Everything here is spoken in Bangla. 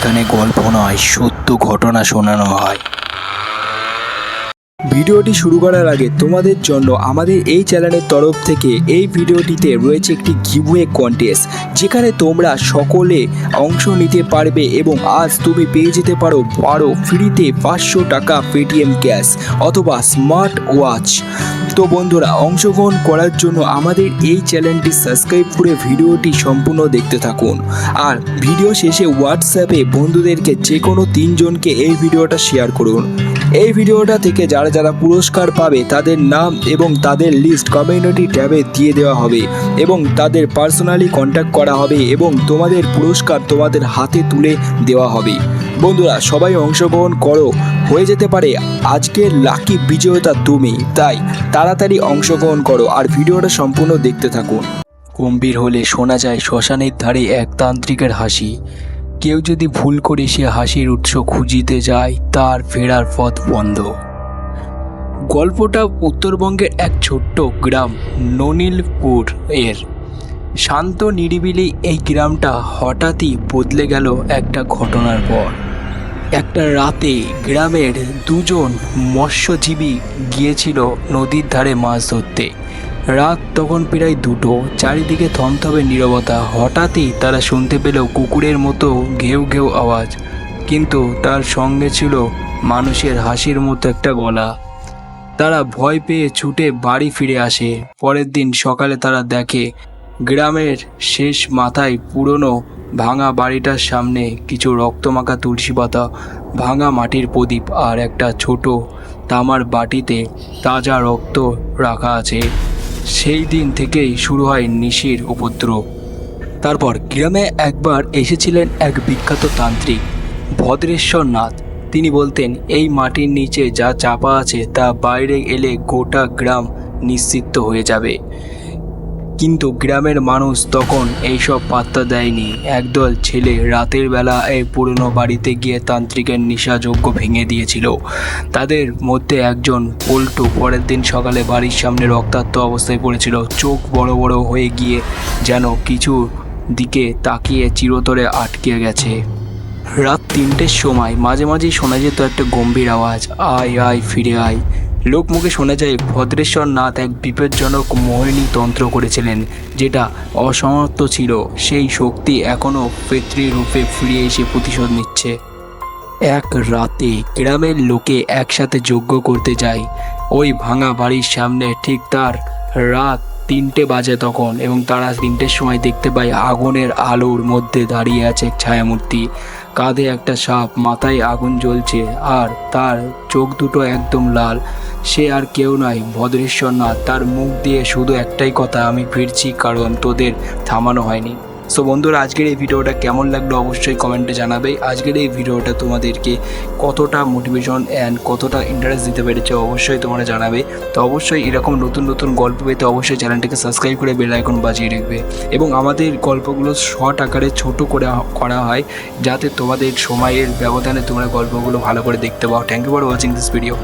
যেখানে গল্প নয় সত্য ঘটনা শোনানো হয়। ভিডিওটি শুরু করার আগে তোমাদের জন্য আমাদের এই চ্যানেলের তরফ থেকে এই ভিডিওটিতে রয়েছে একটি গিভওয়ে কন্টেস্ট, যেখানে তোমরা সকলে অংশ নিতে পারবে এবং আজ তুমি পেয়ে যেতে পারো ফ্রিতে 500 টাকা পেটিএম ক্যাশ অথবা স্মার্ট ওয়াচ। তো বন্ধুরা, অংশগ্রহণ করার জন্য আমাদের এই চ্যানেলটি সাবস্ক্রাইব করে ভিডিওটি সম্পূর্ণ দেখতে থাকুন। আর ভিডিও শেষে হোয়াটসঅ্যাপে বন্ধুদেরকে যে কোনো 3 জনকে এই ভিডিওটা শেয়ার করুন। এই ভিডিওটা থেকে যারা যারা পুরস্কার পাবে তাদের নাম এবং তাদের লিস্ট কমিউনিটি ট্যাবে দিয়ে দেওয়া হবে এবং তাদের পার্সোনালি কন্ট্যাক্ট করা হবে এবং তোমাদের পুরস্কার তোমাদের হাতে তুলে দেওয়া হবে। বন্ধুরা, সবাই অংশগ্রহণ করো, হয়ে যেতে পারে আজকের লাকি বিজয়তা তুমি। তাই তাড়াতাড়ি অংশগ্রহণ করো আর ভিডিওটা সম্পূর্ণ দেখতে থাকুন। গম্ভীর হলে শোনা যায় শ্মশানের ধারে এক তান্ত্রিকের হাসি। কেউ যদি ভুল করে সে হাসির উৎস খুঁজিতে যায়, তার ফেরার পথ বন্ধ। গল্পটা উত্তরবঙ্গের এক ছোট্ট গ্রাম ননিলপুর এর। শান্ত নিরিবিলি এই গ্রামটা হঠাৎই বদলে গেল একটা ঘটনার পর। একটা রাতে গ্রামের 2 জন মৎস্যজীবী গিয়েছিল নদীর ধারে মাছ ধরতে। রাত তখন প্রায় 2টো, চারিদিকে থমথমে নীরবতা। হঠাৎই তারা শুনতে পেল কুকুরের মতো ঘেউ ঘেউ আওয়াজ, কিন্তু তার সঙ্গে ছিল মানুষের হাসির মতো একটা গলা। তারা ভয় পেয়ে ছুটে বাড়ি ফিরে আসে। পরের দিন সকালে তারা দেখে গ্রামের শেষ মাথায় পুরনো ভাঙা বাড়িটার সামনে কিছু রক্তমাখা তুলসী পাতা, ভাঙা মাটির প্রদীপ আর একটা ছোট তামার বাটিতে তাজা রক্ত রাখা আছে। সেই দিন থেকেই শুরু হয় নিশির উপদ্রব। তারপর গ্রামে একবার এসেছিলেন এক বিখ্যাত তান্ত্রিক ভদ্রেশ্বর নাথ। তিনি বলতেন, এই মাটির নিচে যা চাপা আছে তা বাইরে এলে গোটা গ্রাম নিশ্চিহ্ন হয়ে যাবে। কিন্তু গ্রামের মানুষ তখন এইসব পাত্তা দেয়নি। একদল ছেলে রাতের বেলা এই পুরনো বাড়িতে গিয়ে তান্ত্রিকের নিশাযজ্ঞ ভেঙে দিয়েছিল। তাদের মধ্যে একজন পল্টু পরের দিন সকালে বাড়ির সামনে রক্তাক্ত অবস্থায় পড়েছিল। চোখ বড় বড় হয়ে গিয়ে যেন কিছু দিকে তাকিয়ে চিরতরে আটকে গেছে। রাত 3টের সময় মাঝে মাঝেই শোনা যেত একটা গম্ভীর আওয়াজ, আয় আয় ফিরে আয়। লোকমুখে শোনা যায় ভদ্রেশ্বর নাথ এক বিপজ্জনক মোহিনী তন্ত্র করেছিলেন, যেটা অসমাপ্ত ছিল। সেই শক্তি এখনও পিতৃ রূপে ফিরে এসে প্রতিশোধ নিচ্ছে। এক রাতে গ্রামের লোকে একসাথে যজ্ঞ করতে যায় ওই ভাঙা বাড়ির সামনে। ঠিক তার রাত 3টে বাজে তখন, এবং তারা 3টের সময় দেখতে পায় আগুনের আলোর মধ্যে দাঁড়িয়ে আছে এক ছায়ামূর্তি। কাঁধে একটা সাপ, মাথায় আগুন জ্বলছে আর তার চোখ দুটো একদম লাল। সে আর কেউ নয়, ভদ্রেশ্বর নাথ। তার মুখ দিয়ে শুধু একটাই কথা, আমি ফিরছি, কারণ তোদের থামানো হয়নি। সো বন্ধুরা, আজকের এই ভিডিওটা কেমন লাগলো অবশ্যই কমেন্টে জানাবে। আজকের এই ভিডিওটা তোমাদেরকে কতটা মোটিভেশন অ্যান্ড কতটা ইন্টারেস্ট দিতে পেরেছে অবশ্যই তোমরা জানাবে। তো অবশ্যই এরকম নতুন নতুন গল্প পেতে অবশ্যই চ্যানেলটিকে সাবস্ক্রাইব করে বেল আইকন বাজিয়ে রাখবে। এবং আমাদের গল্পগুলো শর্ট আকারে ছোট করে করা হয়, যাতে তোমাদের সময়ের ব্যবধানে তোমরা গল্পগুলো ভালো করে দেখতে পাও। Thank you for watching this video.